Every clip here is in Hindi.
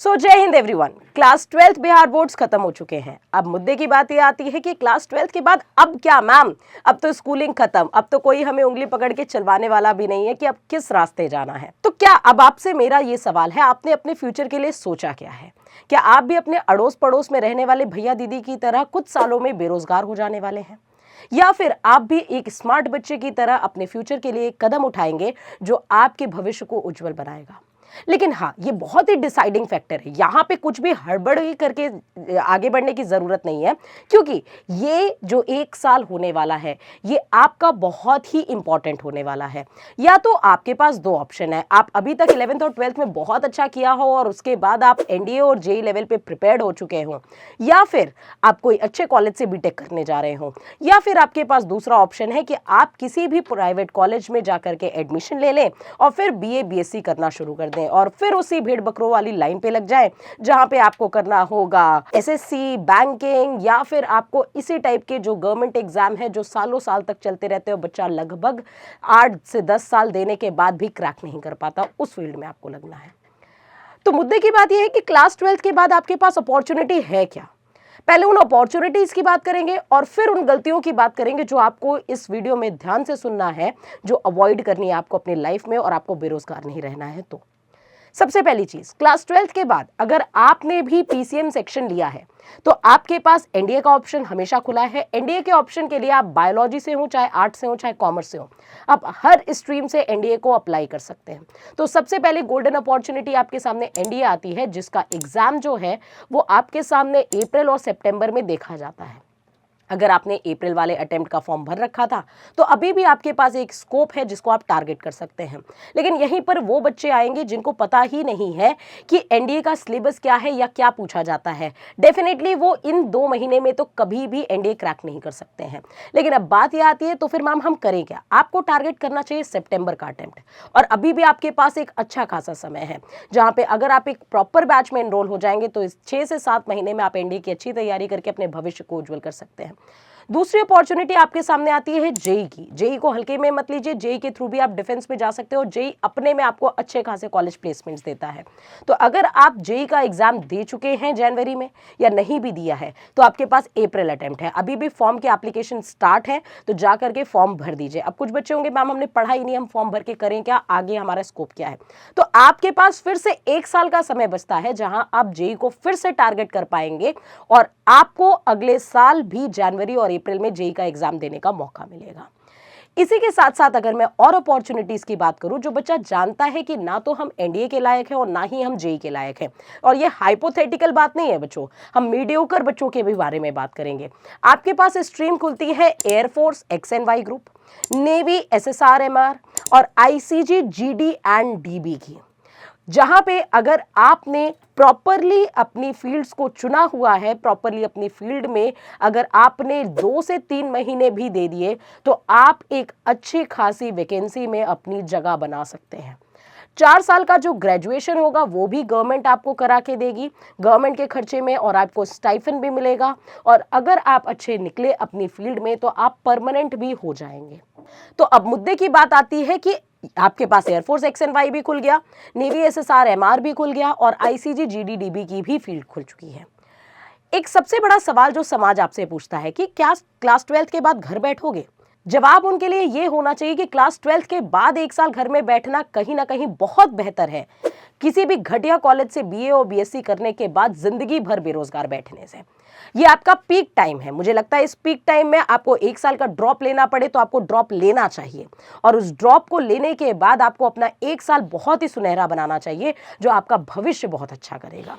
जय Hind everyone. Class 12th Bihar boards खत्म हो चुके हैं। अब मुद्दे की बात ये आती है कि क्लास 12th के बाद अब क्या मैम, अब तो स्कूलिंग खत्म, अब तो कोई हमें उंगली पकड़ के चलवाने वाला भी नहीं है कि अब किस रास्ते जाना है। तो क्या अब आपसे मेरा ये सवाल है, आपने अपने फ्यूचर के लिए सोचा क्या है? क्या आप भी अपने अड़ोस पड़ोस में रहने वाले भैया दीदी की तरह कुछ सालों में बेरोजगार हो जाने वाले हैं, या फिर आप भी एक स्मार्ट बच्चे की तरह अपने फ्यूचर के लिए कदम उठाएंगे जो आपके भविष्य को उज्जवल बनाएगा? लेकिन हाँ, ये बहुत ही डिसाइडिंग फैक्टर है। यहाँ पे कुछ भी हड़बड़ी करके आगे बढ़ने की जरूरत नहीं है, क्योंकि ये जो एक साल होने वाला है ये आपका बहुत ही इंपॉर्टेंट होने वाला है। या तो आपके पास दो ऑप्शन है, आप अभी तक 11th और 12th में बहुत अच्छा किया हो और उसके बाद आप एनडीए और जेई लेवल पे प्रिपेयर्ड हो चुके हो, या फिर आप कोई अच्छे कॉलेज से बीटेक करने जा रहे हो, या फिर आपके पास दूसरा ऑप्शन है कि आप किसी भी प्राइवेट कॉलेज में जाकर के एडमिशन ले लें और फिर बीए बीएससी करना शुरू कर दें और फिर उसी भेड़ बकरों वाली लाइन पे लग जाएं, जहां पे आपको करना होगा एसएससी, बैंकिंग, या फिर आपको इसी टाइप के जो गवर्नमेंट एग्जाम है जो सालों साल तक चलते रहते हो, बच्चा लगभग 8 से 10 साल देने के बाद भी क्रैक नहीं कर पाता, उस फील्ड में आपको लगना है। तो मुद्दे की बात यह है कि क्लास 12th के बाद आपके पास अपॉर्चुनिटी है क्या? पहले उन अपॉर्चुनिटीज की बात करेंगे और फिर उन गलतियों की बात करेंगे जो आपको इस वीडियो में ध्यान से सुनना है, जो अवॉइड करनी है आपको अपनी लाइफ में और आपको बेरोजगार नहीं रहना है। तो सबसे पहली चीज, क्लास 12th के बाद अगर आपने भी पीसीएम सेक्शन लिया है तो आपके पास एनडीए का ऑप्शन हमेशा खुला है। एनडीए के ऑप्शन के लिए आप बायोलॉजी से हो, चाहे आर्ट से हो, चाहे कॉमर्स से हो, आप हर स्ट्रीम से एनडीए को अप्लाई कर सकते हैं। तो सबसे पहले गोल्डन अपॉर्चुनिटी आपके सामने एनडीए आती है, जिसका एग्जाम जो है वो आपके सामने अप्रैल और सितंबर में देखा जाता है। अगर आपने अप्रैल वाले अटेम्प्ट का फॉर्म भर रखा था तो अभी भी आपके पास एक स्कोप है जिसको आप टारगेट कर सकते हैं। लेकिन यहीं पर वो बच्चे आएंगे जिनको पता ही नहीं है कि एनडीए का सिलेबस क्या है या क्या पूछा जाता है। डेफिनेटली वो इन 2 महीने में तो कभी भी एनडीए क्रैक नहीं कर सकते हैं। लेकिन अब बात यह आती है, तो फिर मैम हम करें क्या? आपको टारगेट करना चाहिए सितंबर का अटेम्प्ट, और अभी भी आपके पास एक अच्छा खासा समय है, जहां पे अगर आप एक प्रॉपर बैच में एनरोल हो जाएंगे तो इस 6 से 7 महीने में आप एनडीए की अच्छी तैयारी करके अपने भविष्य को उज्जवल कर सकते हैं। दूसरी अपॉर्चुनिटी आपके सामने आती है जेई की। जेई को हल्के में मत लीजिए, जेई के थ्रू भी आप डिफेंस में जा सकते हो। जेई अपने में आपको अच्छे खासे कॉलेज प्लेसमेंट्स देता है। तो अगर आप जेई का एग्जाम दे चुके हैं जनवरी में या नहीं भी दिया है तो आपके पास अप्रैल अटेम्प्ट है, अभी भी फॉर्म के एप्लीकेशन स्टार्ट है, तो जा करके फॉर्म भर दीजिए। अब कुछ बच्चे होंगे, मैम हमने पढ़ा ही नहीं, हम फॉर्म भर के करें क्या, आगे हमारा स्कोप क्या है? तो आपके पास फिर से 1 साल का समय बचता है जहां आप जेई को फिर से टारगेट कर पाएंगे और आपको अगले साल भी जनवरी और अप्रैल में जेई का एग्जाम देने का मौका मिलेगा। इसी के साथ साथ अगर मैं और अपॉर्चुनिटीज की बात करूं, जो बच्चा जानता है कि ना तो हम एनडीए के लायक हैं और ना ही हम जेई के लायक हैं, और ये हाइपोथेटिकल बात नहीं है बच्चों, हम मीडियोकर बच्चों के भी बारे में बात करेंगे। आपके पास स्ट्रीम खुलती है air force XNY group, navy SSR-MR और आईसीजी GD एंड DB की, जहां पे अगर आपने प्रॉपरली अपनी फील्ड्स को चुना हुआ है, प्रॉपरली अपनी फील्ड में अगर आपने 2 से 3 महीने भी दे दिए तो आप एक अच्छी खासी वैकेंसी में अपनी जगह बना सकते हैं। 4 साल का जो ग्रेजुएशन होगा वो भी गवर्नमेंट आपको करा के देगी, गवर्नमेंट के खर्चे में, और आपको स्टाइफन भी मिलेगा। और अगर आप अच्छे निकले अपनी फील्ड में तो आप परमानेंट भी हो जाएंगे। तो अब मुद्दे की बात आती है कि आपके पास एयरफोर्स XNY भी खुल गया, नेवी SSR-MR भी खुल गया और आईसीजी GD DB की भी फील्ड खुल चुकी है। एक सबसे बड़ा सवाल जो समाज आपसे पूछता है कि क्या क्लास 12th के बाद घर बैठोगे? जवाब उनके लिए यह होना चाहिए कि क्लास 12th के बाद 1 साल घर में बैठना कहीं ना कहीं बहुत बेहतर है किसी भी घटिया कॉलेज से बीए और बीएससी करने के बाद जिंदगी भर बेरोजगार बैठने से। ये आपका पीक टाइम है। मुझे लगता है इस पीक टाइम में आपको 1 साल का ड्रॉप लेना पड़े तो आपको ड्रॉप लेना चाहिए, और उस ड्रॉप को लेने के बाद आपको अपना 1 साल बहुत ही सुनहरा बनाना चाहिए जो आपका भविष्य बहुत अच्छा करेगा।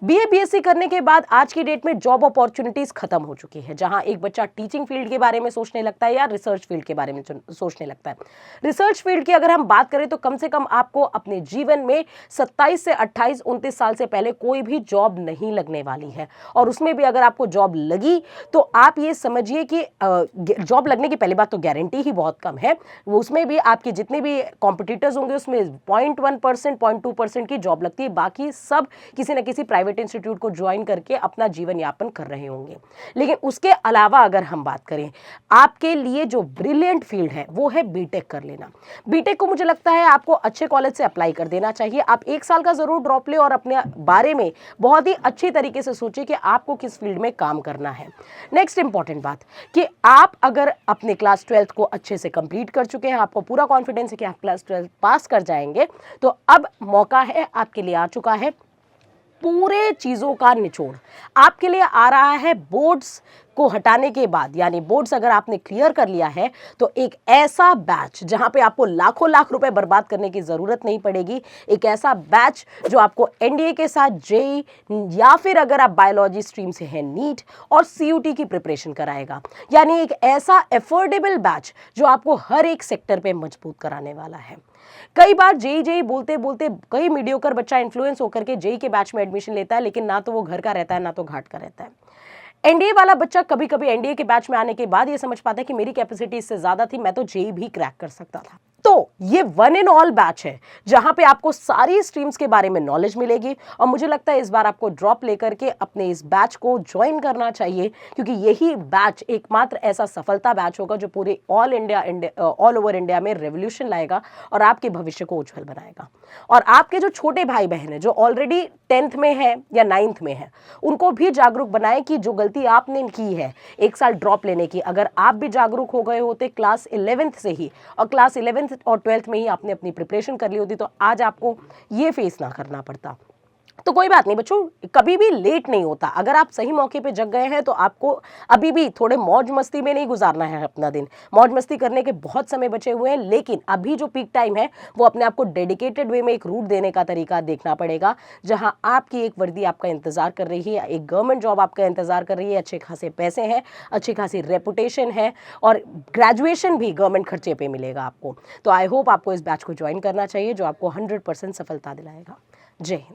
बीए बीएससी करने के बाद आज की डेट में जॉब अपॉर्चुनिटीज खत्म हो चुकी है, जहां एक बच्चा टीचिंग फील्ड के बारे में सोचने लगता है या रिसर्च फील्ड के बारे में सोचने लगता है। रिसर्च फील्ड की अगर हम बात करें तो कम से कम आपको अपने जीवन में 27 से 28 29 साल से पहले कोई भी जॉब नहीं लगने वाली है, और उसमें भी अगर आपको जॉब लगी तो आप ये समझिए कि जॉब लगने की पहली बात तो गारंटी ही बहुत कम है, वो उसमें भी आपके जितने भी कॉम्पिटिटर्स होंगे उसमें 0.1% 0.2% की जॉब लगती है, बाकी सब किसी न किसी प्राइवेट इंस्टीट्यूट को ज्वाइन करके अपना जीवन यापन कर रहे होंगे। लेकिन उसके अलावा अगर हम बात करें, आपके लिए जो ब्रिलियंट फील्ड है वो है बीटेक कर लेना। बीटेक को मुझे लगता है आपको अच्छे कॉलेज से अप्लाई कर देना चाहिए। आप 1 साल का ज़रूर ड्रॉप ले और अपने बारे में बहुत ही अच्छी तरीके से सोचिए कि आपको किस फील्ड में काम करना है। नेक्स्ट इंपॉर्टेंट बात कि आप अगर अपने क्लास 12th को अच्छे से कंप्लीट कर चुके हैं, आपको पूरा कॉन्फिडेंस है कि आप क्लास 12th पास कर जाएंगे, तो अब मौका है, आपके लिए आ चुका है पूरे चीज़ों का निचोड़। आपके लिए आ रहा है बोर्ड्स को हटाने के बाद, यानी बोर्ड्स अगर आपने क्लियर कर लिया है तो एक ऐसा बैच जहां पे आपको लाखों लाख रुपए बर्बाद करने की ज़रूरत नहीं पड़ेगी। एक ऐसा बैच जो आपको एनडीए के साथ जेई या फिर अगर आप बायोलॉजी स्ट्रीम से हैं नीट और सीयूटी की प्रिपरेशन कराएगा। यानी एक ऐसा एफोर्डेबल बैच जो आपको हर एक सेक्टर पे मजबूत कराने वाला है। कई बार जेई बोलते बोलते कई मीडियोकर बच्चा इन्फ्लुएंस होकर के जेई के बैच में एडमिशन लेता है, लेकिन ना तो वो घर का रहता है ना तो घाट का रहता है। एनडीए वाला बच्चा कभी कभी एनडीए के बैच में आने के बाद ये समझ पाता है कि मेरी कैपेसिटी इससे ज्यादा थी, मैं तो जेई भी क्रैक कर सकता था। तो ये वन एंड ऑल बैच है जहां पे आपको सारी स्ट्रीम्स के बारे में नॉलेज मिलेगी और मुझे लगता है इस बार आपको ड्रॉप लेकर के अपने इस बैच को ज्वाइन करना चाहिए, क्योंकि यही बैच एकमात्र ऐसा सफलता बैच होगा जो पूरे ऑल ओवर इंडिया में रेवोल्यूशन लाएगा और आपके भविष्य को उज्जवल बनाएगा। और आपके जो छोटे भाई बहन हैं जो ऑलरेडी 10th में है या 9th में है, उनको भी जागरूक बनाएं कि जो गलती आपने की है 1 साल ड्रॉप लेने की, अगर आप भी जागरूक हो गए होते क्लास 11th से ही और क्लास 11th और 12th में ही आपने अपनी प्रिपरेशन कर ली होती तो आज आपको ये फेस ना करना पड़ता। तो कोई बात नहीं बच्चों, कभी भी लेट नहीं होता। अगर आप सही मौके पे जग गए हैं तो आपको अभी भी थोड़े मौज मस्ती में नहीं गुजारना है अपना दिन। मौज मस्ती करने के बहुत समय बचे हुए हैं, लेकिन अभी जो पीक टाइम है वो अपने आप को डेडिकेटेड वे में एक रूट देने का तरीका देखना पड़ेगा, जहां आपकी एक वर्दी आपका इंतजार कर रही है, एक गवर्नमेंट जॉब आपका इंतजार कर रही है, अच्छे खासे पैसे हैं, अच्छी खासी रेपुटेशन है और ग्रेजुएशन भी गवर्नमेंट खर्चे पे मिलेगा आपको। तो आई होप आपको इस बैच को ज्वाइन करना चाहिए जो आपको 100% सफलता दिलाएगा। जय हिंद।